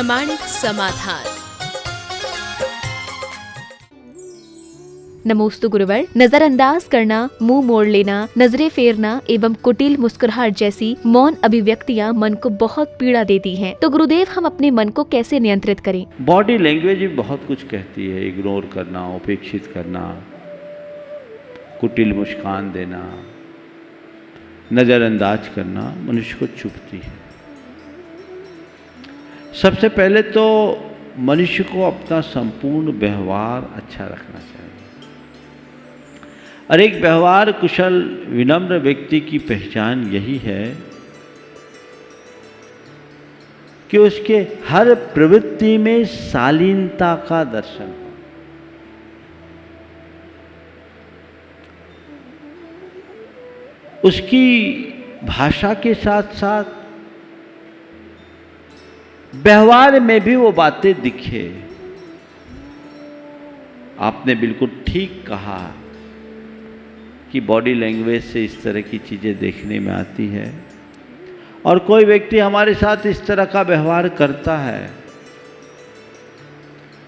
प्रामाणिक समाधान। नमोस्तु गुरुवर। नजरअंदाज करना, मुंह मोड़ लेना, नजरें फेरना एवं कुटिल मुस्कुराहट जैसी मौन अभिव्यक्तियां मन को बहुत पीड़ा देती हैं। तो गुरुदेव, हम अपने मन को कैसे नियंत्रित करें? बॉडी लैंग्वेज भी बहुत कुछ कहती है। इग्नोर करना, उपेक्षित करना, कुटिल मुस्कान देना, नजरअंदाज करना मनुष्य को चुभती है। सबसे पहले तो मनुष्य को अपना संपूर्ण व्यवहार अच्छा रखना चाहिए। और एक व्यवहार कुशल विनम्र व्यक्ति की पहचान यही है कि उसके हर प्रवृत्ति में शालीनता का दर्शन हो। उसकी भाषा के साथ साथ व्यवहार में भी वो बातें दिखे। आपने बिल्कुल ठीक कहा कि बॉडी लैंग्वेज से इस तरह की चीज़ें देखने में आती है। और कोई व्यक्ति हमारे साथ इस तरह का व्यवहार करता है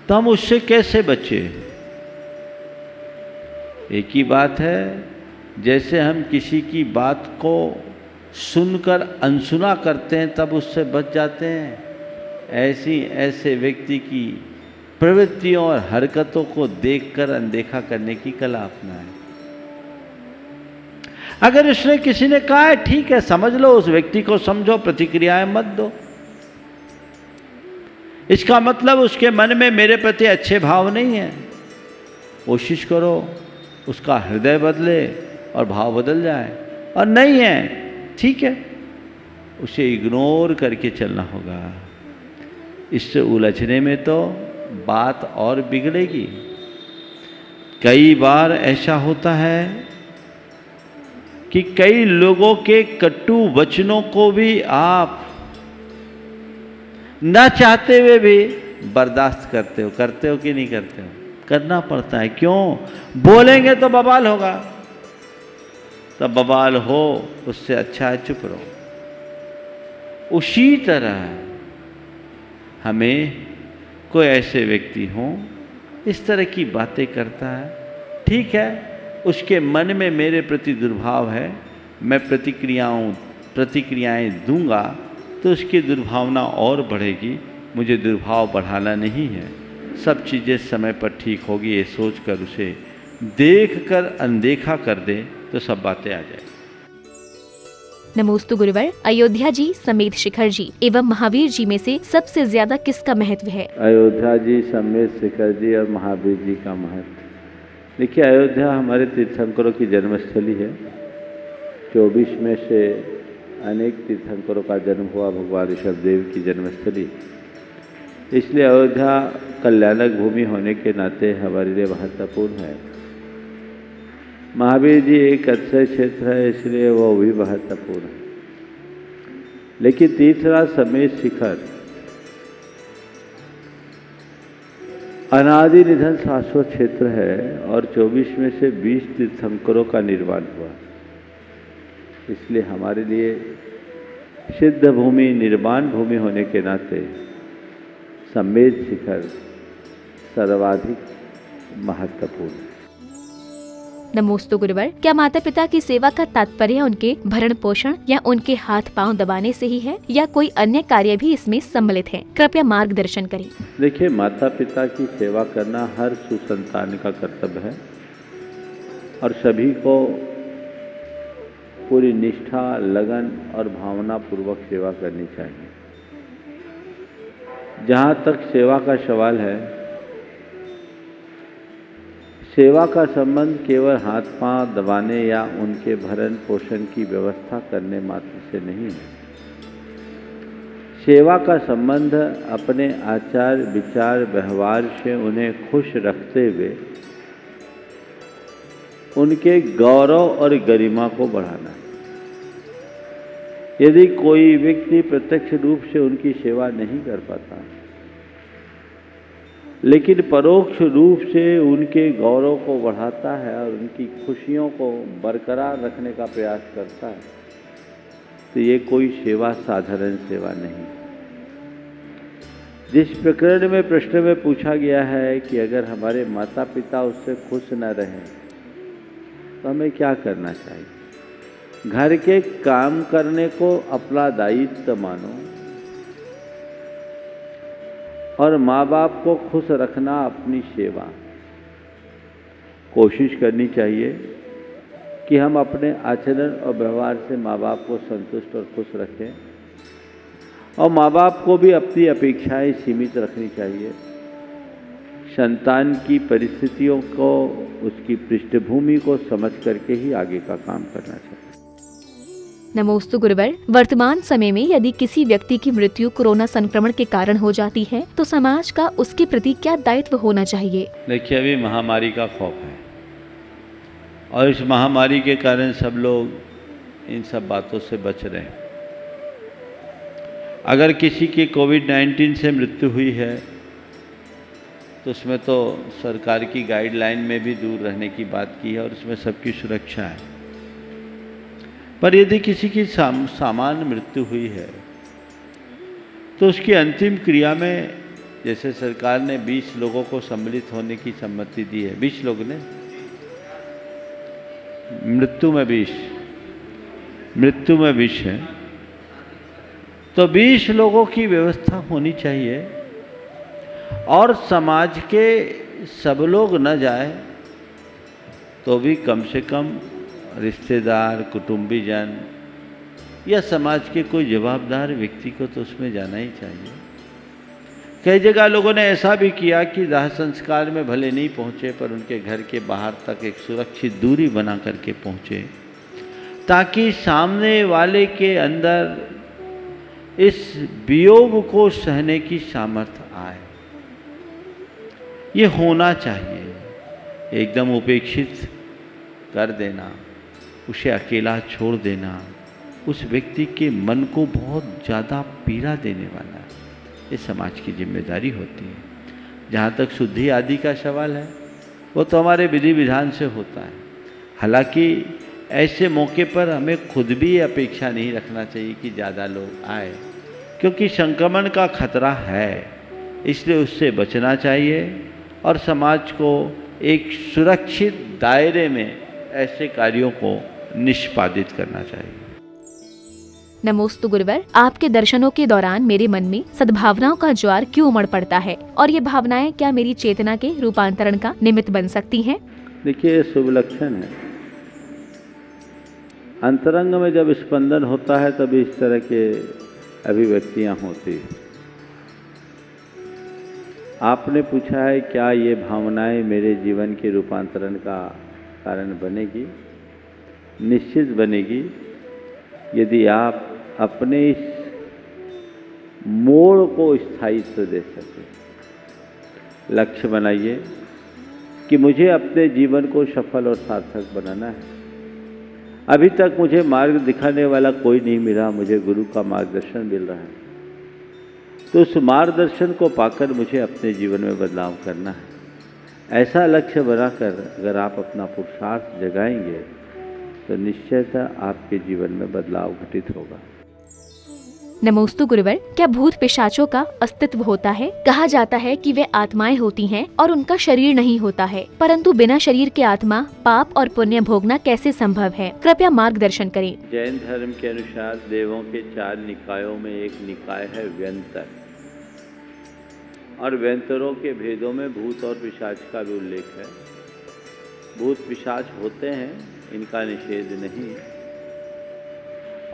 तो हम उससे कैसे बचें? एक ही बात है, जैसे हम किसी की बात को सुनकर अनसुना करते हैं तब उससे बच जाते हैं, ऐसे व्यक्ति की प्रवृत्तियों और हरकतों को देखकर अनदेखा करने की कला अपनाएं। अगर उसने किसी ने कहा है ठीक है, समझ लो, उस व्यक्ति को समझो, प्रतिक्रियाएं मत दो। इसका मतलब उसके मन में मेरे प्रति अच्छे भाव नहीं है। कोशिश करो उसका हृदय बदले और भाव बदल जाए। और नहीं है, ठीक है, उसे इग्नोर करके चलना होगा। इससे उलझने में तो बात और बिगड़ेगी। कई बार ऐसा होता है कि कई लोगों के कटु वचनों को भी आप न चाहते हुए भी बर्दाश्त करते हो कि नहीं करते हो? करना पड़ता है। क्यों? बोलेंगे तो बवाल होगा। तब बवाल हो, उससे अच्छा है चुप रहो। उसी तरह हमें कोई ऐसे व्यक्ति हो इस तरह की बातें करता है, ठीक है, उसके मन में मेरे प्रति दुर्भाव है, मैं प्रतिक्रियाएं दूंगा तो उसकी दुर्भावना और बढ़ेगी। मुझे दुर्भाव बढ़ाना नहीं है। सब चीज़ें समय पर ठीक होगी, ये सोचकर उसे देखकर अनदेखा कर दे तो सब बातें आ जाएगी। नमोस्तु गुरुवर। अयोध्या जी समेत शिखर जी एवं महावीर जी में से सबसे ज्यादा किसका महत्व है? अयोध्या जी समेत शिखर जी और महावीर जी का महत्व। देखिए, अयोध्या हमारे तीर्थंकरों की जन्मस्थली है। 24 में से अनेक तीर्थंकरों का जन्म हुआ, भगवान ऋषभदेव की जन्मस्थली। इसलिए अयोध्या कल्याणक भूमि होने के नाते हमारे लिए महत्वपूर्ण है। महावीर जी एक अक्षय क्षेत्र है, इसलिए वो भी महत्वपूर्ण है। लेकिन तीसरा समेत शिखर अनादि निधन शाश्वत क्षेत्र है और 24 में से 20 तीर्थंकरों का निर्माण हुआ। इसलिए हमारे लिए सिद्ध भूमि, निर्माण भूमि होने के नाते समेत शिखर सर्वाधिक महत्वपूर्ण है। नमोस्तु गुरुवर। क्या माता पिता की सेवा का तात्पर्य उनके भरण पोषण या उनके हाथ पांव दबाने से ही है या कोई अन्य कार्य भी इसमें सम्मिलित है? कृपया मार्गदर्शन करें। देखिए, माता पिता की सेवा करना हर सुसंतान का कर्तव्य है और सभी को पूरी निष्ठा, लगन और भावना पूर्वक सेवा करनी चाहिए। जहाँ तक सेवा का सवाल है, सेवा का संबंध केवल हाथ पांव दबाने या उनके भरण पोषण की व्यवस्था करने मात्र से नहीं है। सेवा का संबंध अपने आचार, विचार, व्यवहार से उन्हें खुश रखते हुए उनके गौरव और गरिमा को बढ़ाना है। यदि कोई व्यक्ति प्रत्यक्ष रूप से उनकी सेवा नहीं कर पाता लेकिन परोक्ष रूप से उनके गौरव को बढ़ाता है और उनकी खुशियों को बरकरार रखने का प्रयास करता है, तो ये कोई सेवा साधारण सेवा नहीं। जिस प्रकरण में प्रश्न में पूछा गया है कि अगर हमारे माता पिता उससे खुश न रहें तो हमें क्या करना चाहिए। घर के काम करने को अपना दायित्व मानो और माँ बाप को खुश रखना अपनी सेवा। कोशिश करनी चाहिए कि हम अपने आचरण और व्यवहार से माँ बाप को संतुष्ट और खुश रखें और माँ बाप को भी अपनी अपेक्षाएं सीमित रखनी चाहिए। संतान की परिस्थितियों को, उसकी पृष्ठभूमि को समझ करके ही आगे का काम करना चाहिए। नमोस्तु गुरुवर। वर्तमान समय में यदि किसी व्यक्ति की मृत्यु कोरोना संक्रमण के कारण हो जाती है तो समाज का उसके प्रति क्या दायित्व होना चाहिए? देखिए, अभी महामारी का खौफ है और इस महामारी के कारण सब लोग इन सब बातों से बच रहे हैं। अगर किसी की कोविड-19 से मृत्यु हुई है तो उसमें तो सरकार की गाइडलाइन में भी दूर रहने की बात की है और उसमें सबकी सुरक्षा है। पर यदि किसी की सामान्य मृत्यु हुई है तो उसकी अंतिम क्रिया में, जैसे सरकार ने 20 लोगों को सम्मिलित होने की सम्मति दी है, 20 लोग ने, मृत्यु में 20 है, तो 20 लोगों की व्यवस्था होनी चाहिए और समाज के सब लोग न जाए तो भी कम से कम रिश्तेदार, कुटुंबीजन या समाज के कोई जवाबदार व्यक्ति को तो उसमें जाना ही चाहिए। कई जगह लोगों ने ऐसा भी किया कि दाह संस्कार में भले नहीं पहुंचे पर उनके घर के बाहर तक एक सुरक्षित दूरी बना करके पहुंचे ताकि सामने वाले के अंदर इस वियोग को सहने की सामर्थ्य आए। ये होना चाहिए। एकदम उपेक्षित कर देना, उसे अकेला छोड़ देना, उस व्यक्ति के मन को बहुत ज़्यादा पीड़ा देने वाला है। ये समाज की जिम्मेदारी होती है। जहाँ तक शुद्धि आदि का सवाल है वो तो हमारे विधि विधान से होता है। हालांकि ऐसे मौके पर हमें खुद भी अपेक्षा नहीं रखना चाहिए कि ज़्यादा लोग आए, क्योंकि संक्रमण का खतरा है, इसलिए उससे बचना चाहिए और समाज को एक सुरक्षित दायरे में ऐसे कार्यों को निष्पादित करना चाहिए। नमोस्तु गुरुवर। आपके दर्शनों के दौरान मेरे मन में सद्भावनाओं का ज्वार क्यों उमड़ पड़ता है और ये भावनाएं क्या मेरी चेतना के रूपांतरण का निमित्त बन सकती हैं? देखिए, शुभ लक्षण है। अंतरंग में जब स्पंदन होता है तभी इस तरह के अभिव्यक्तियां होती हैं। आपने पूछा है क्या ये भावनाएं मेरे जीवन के रूपांतरण का कारण बनेगी? निश्चित बनेगी, यदि आप अपने इस मोड़ को स्थायित्व दे सकें। लक्ष्य बनाइए कि मुझे अपने जीवन को सफल और सार्थक बनाना है। अभी तक मुझे मार्ग दिखाने वाला कोई नहीं मिला, मुझे गुरु का मार्गदर्शन मिल रहा है, तो उस मार्गदर्शन को पाकर मुझे अपने जीवन में बदलाव करना है। ऐसा लक्ष्य बनाकर अगर आप अपना पुरुषार्थ जगाएंगे तो निश्चयतः आपके जीवन में बदलाव घटित होगा। नमोस्तु गुरुवर। क्या भूत पिशाचों का अस्तित्व होता है? कहा जाता है कि वे आत्माएं होती हैं और उनका शरीर नहीं होता है, परंतु बिना शरीर के आत्मा पाप और पुण्य भोगना कैसे संभव है? कृपया मार्गदर्शन करें। जैन धर्म के अनुसार देवों के 4 निकायों में एक निकाय है व्यंतर, और व्यंतरों के भेदों में भूत और पिशाच का भी उल्लेख है। भूत पिशाच होते हैं, इनका निषेध नहीं,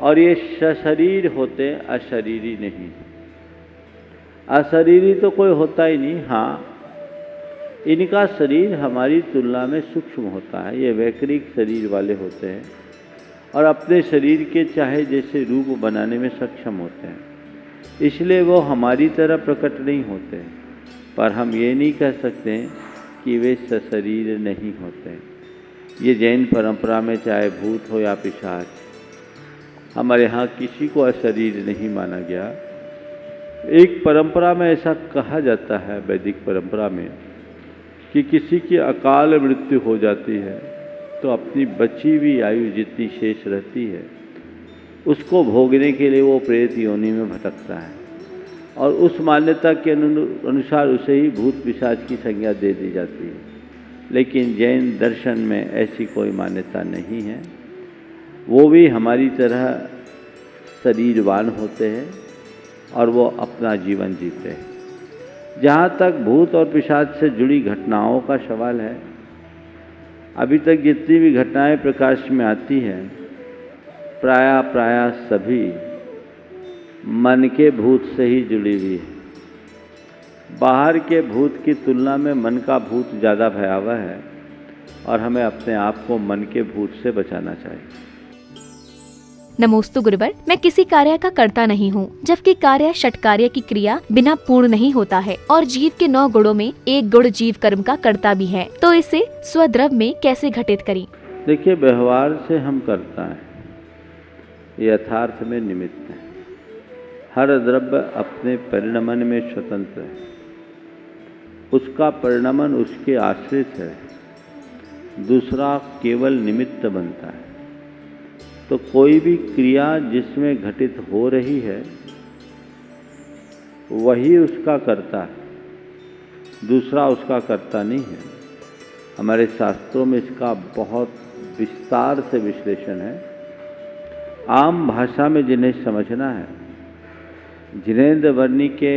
और ये सशरीर होते हैं, अशरीरी नहीं। अशरीरी तो कोई होता ही नहीं। हाँ, इनका शरीर हमारी तुलना में सूक्ष्म होता है। ये वैकृतिक शरीर वाले होते हैं और अपने शरीर के चाहे जैसे रूप बनाने में सक्षम होते हैं, इसलिए वो हमारी तरह प्रकट नहीं होते हैं। पर हम ये नहीं कह सकते कि वे सशरीर नहीं होते। ये जैन परंपरा में चाहे भूत हो या पिशाच, हमारे यहाँ किसी को अशरीर नहीं माना गया। एक परंपरा में ऐसा कहा जाता है, वैदिक परंपरा में, कि किसी की अकाल मृत्यु हो जाती है तो अपनी बची हुई आयु जितनी शेष रहती है उसको भोगने के लिए वो प्रेत योनि में भटकता है और उस मान्यता के अनुसार उसे ही भूत पिशाच की संज्ञा दे दी जाती है। लेकिन जैन दर्शन में ऐसी कोई मान्यता नहीं है। वो भी हमारी तरह शरीरवान होते हैं और वो अपना जीवन जीते हैं। जहाँ तक भूत और पिशाच से जुड़ी घटनाओं का सवाल है, अभी तक जितनी भी घटनाएं प्रकाश में आती हैं प्राय सभी मन के भूत से ही जुड़ी हुई है। बाहर के भूत की तुलना में मन का भूत ज़्यादा भयावह है और हमें अपने आप को मन के भूत से बचाना चाहिए। नमोस्तु गुरुवर, मैं किसी कार्य का कर्ता नहीं हूँ, जबकि कार्य षटकार्य की क्रिया बिना पूर्ण नहीं होता है और जीव के 9 गुणों में एक गुण जीव कर्म का कर्ता भी है, तो इसे स्वद्रव में कैसे घटित करें? देखिए, व्यवहार से हम करता है, यथार्थ में निमित्त है। हर द्रव्य अपने परिणमन में स्वतंत्र है, उसका परिणमन उसके आश्रित है, दूसरा केवल निमित्त बनता है। तो कोई भी क्रिया जिसमें घटित हो रही है वही उसका कर्ता है, दूसरा उसका कर्ता नहीं है। हमारे शास्त्रों में इसका बहुत विस्तार से विश्लेषण है। आम भाषा में जिन्हें समझना है, जिनेंद्र वर्णी के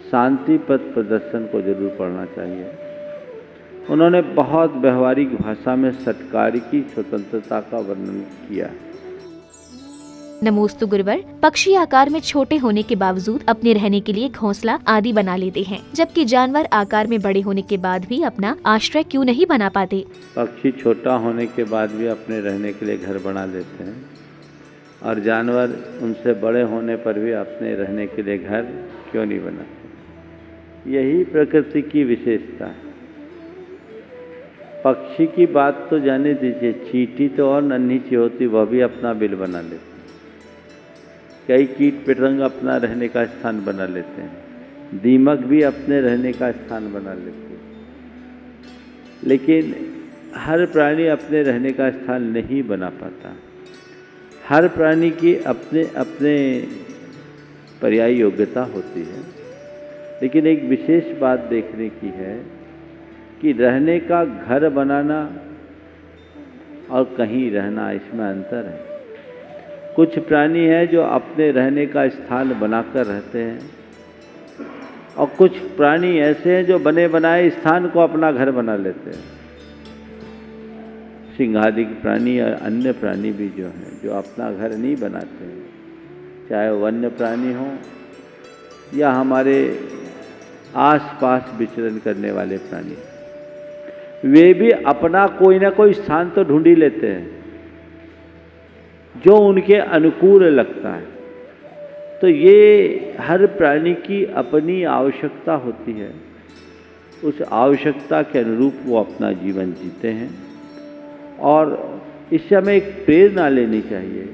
शांति पथ प्रदर्शन को जरूर पढ़ना चाहिए। उन्होंने बहुत व्यवहारिक भाषा में षटकार्य की स्वतंत्रता का वर्णन किया। नमोस्तु गुरुवर, पक्षी आकार में छोटे होने के बावजूद अपने रहने के लिए घोंसला आदि बना लेते हैं, जबकि जानवर आकार में बड़े होने के बाद भी अपना आश्रय क्यों नहीं बना पाते? पक्षी छोटा होने के बाद भी अपने रहने के लिए घर बना लेते हैं और जानवर उनसे बड़े होने पर भी अपने रहने के लिए घर क्यों नहीं बनाते? यही प्रकृति की विशेषता है। पक्षी की बात तो जाने दीजिए, चींटी तो और नन्ही सी होती, वह भी अपना बिल बना लेती। कई कीट पतंग अपना रहने का स्थान बना लेते हैं, दीमक भी अपने रहने का स्थान बना लेते हैं। लेकिन हर प्राणी अपने रहने का स्थान नहीं बना पाता। हर प्राणी की अपने अपने पर्यायी योग्यता होती है। लेकिन एक विशेष बात देखने की है कि रहने का घर बनाना और कहीं रहना, इसमें अंतर है। कुछ प्राणी हैं जो अपने रहने का स्थान बनाकर रहते हैं और कुछ प्राणी ऐसे हैं जो बने बनाए स्थान को अपना घर बना लेते हैं। सिंहादि प्राणी और अन्य प्राणी भी जो हैं, जो अपना घर नहीं बनाते हैं, चाहे वन्य प्राणी हो या हमारे आसपास विचरण करने वाले प्राणी, वे भी अपना कोई ना कोई स्थान तो ढूंढ ही लेते हैं जो उनके अनुकूल लगता है। तो ये हर प्राणी की अपनी आवश्यकता होती है, उस आवश्यकता के अनुरूप वो अपना जीवन जीते हैं। और इससे हमें एक प्रेरणा लेनी चाहिए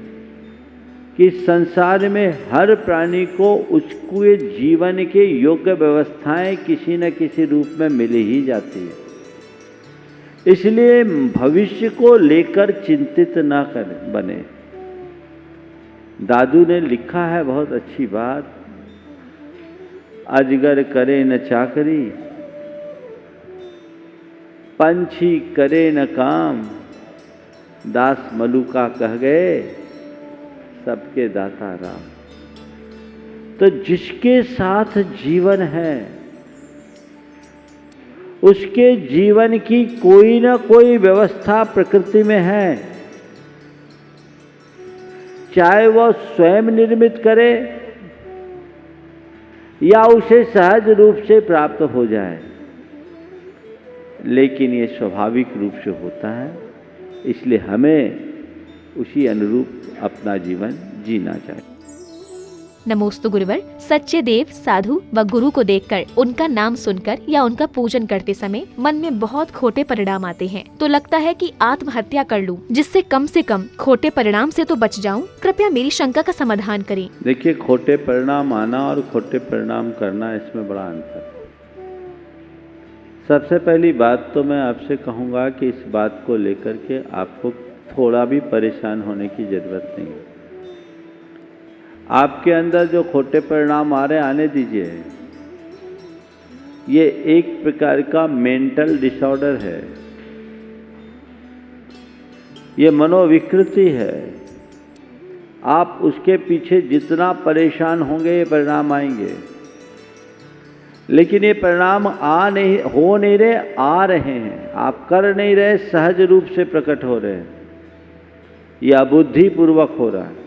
कि संसार में हर प्राणी को उसके जीवन के योग्य व्यवस्थाएं किसी न किसी रूप में मिल ही जाती है। इसलिए भविष्य को लेकर चिंतित ना बने। दादू ने लिखा है बहुत अच्छी बात, अजगर करे न चाकरी, पंछी करे न काम, दास मलुका कह गए सबके दाता राम। तो जिसके साथ जीवन है उसके जीवन की कोई ना कोई व्यवस्था प्रकृति में है, चाहे वह स्वयं निर्मित करे या उसे सहज रूप से प्राप्त हो जाए, लेकिन ये स्वाभाविक रूप से होता है। इसलिए हमें उसी अनुरूप अपना जीवन जीना चाहिए। नमोस्तु गुरुवर, सच्चे देव, साधु व गुरु को देखकर, उनका नाम सुनकर या उनका पूजन करते समय मन में बहुत खोटे परिणाम आते हैं, तो लगता है कि आत्महत्या कर लूं, जिससे कम से कम खोटे परिणाम से तो बच जाऊं। कृपया मेरी शंका का समाधान करें। देखिए, खोटे परिणाम आना और खोटे परिणाम करना, इसमें बड़ा अंतर है। सबसे पहली बात तो मैं आपसे कहूँगा कि इस बात को लेकर के आपको थोड़ा भी परेशान होने की जरूरत नहीं है। आपके अंदर जो खोटे परिणाम आ रहे हैं आने दीजिए। ये एक प्रकार का मेंटल डिसऑर्डर है, ये मनोविकृति है। आप उसके पीछे जितना परेशान होंगे ये परिणाम आएंगे, लेकिन ये परिणाम हो नहीं रहे, आ रहे हैं। आप कर नहीं रहे, सहज रूप से प्रकट हो रहे हैं, या बुद्धि पूर्वक हो रहा है।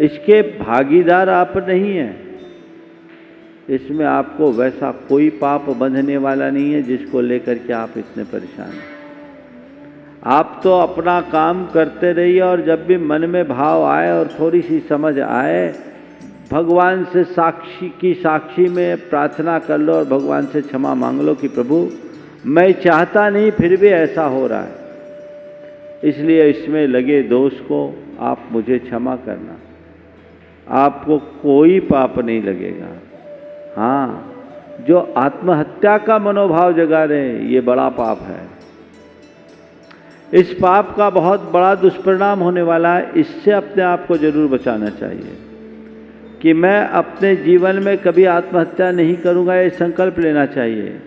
इसके भागीदार आप नहीं हैं। इसमें आपको वैसा कोई पाप बंधने वाला नहीं है जिसको लेकर के आप इतने परेशान हैं। आप तो अपना काम करते रहिए, और जब भी मन में भाव आए और थोड़ी सी समझ आए, भगवान से साक्षी में प्रार्थना कर लो और भगवान से क्षमा मांग लो कि प्रभु मैं चाहता नहीं, फिर भी ऐसा हो रहा है, इसलिए इसमें लगे दोष को आप मुझे क्षमा करना। आपको कोई पाप नहीं लगेगा। हाँ, जो आत्महत्या का मनोभाव जगा रहे हैं ये बड़ा पाप है। इस पाप का बहुत बड़ा दुष्परिणाम होने वाला है। इससे अपने आप को जरूर बचाना चाहिए कि मैं अपने जीवन में कभी आत्महत्या नहीं करूँगा, ये संकल्प लेना चाहिए।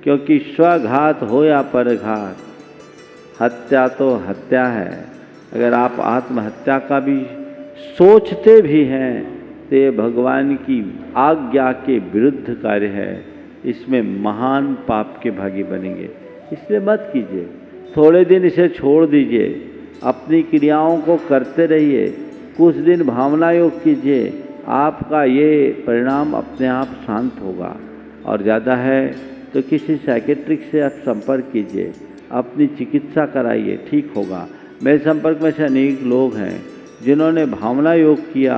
क्योंकि स्वघात हो या परघात, हत्या तो हत्या है। अगर आप आत्महत्या का भी सोचते भी हैं तो ये भगवान की आज्ञा के विरुद्ध कार्य है। इसमें महान पाप के भागी बनेंगे। इसलिए मत कीजिए, थोड़े दिन इसे छोड़ दीजिए, अपनी क्रियाओं को करते रहिए, कुछ दिन भावना योग कीजिए, आपका ये परिणाम अपने आप शांत होगा। और ज़्यादा है तो किसी साइकेट्रिक से आप संपर्क कीजिए, अपनी चिकित्सा कराइए, ठीक होगा। मेरे संपर्क में से अनेक लोग हैं जिन्होंने भावना योग किया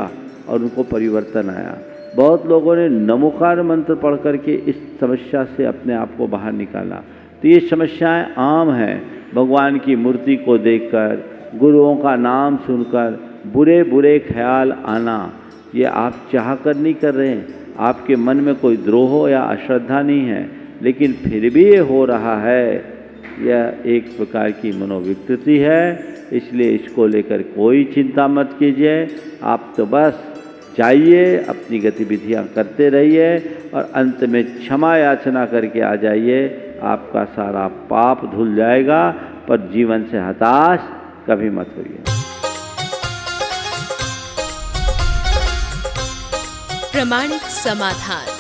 और उनको परिवर्तन आया। बहुत लोगों ने नमोकार मंत्र पढ़ करके इस समस्या से अपने आप को बाहर निकाला। तो ये समस्याएं आम हैं। भगवान की मूर्ति को देखकर, गुरुओं का नाम सुनकर बुरे बुरे ख्याल आना, ये आप चाह कर नहीं कर रहे हैं। आपके मन में कोई द्रोह या अश्रद्धा नहीं है, लेकिन फिर भी ये हो रहा है। यह एक प्रकार की मनोविकृति है। इसलिए इसको लेकर कोई चिंता मत कीजिए। आप तो बस जाइए, अपनी गतिविधियां करते रहिए और अंत में क्षमा याचना करके आ जाइए। आपका सारा पाप धुल जाएगा। पर जीवन से हताश कभी मत होइए। प्रामाणिक समाधान।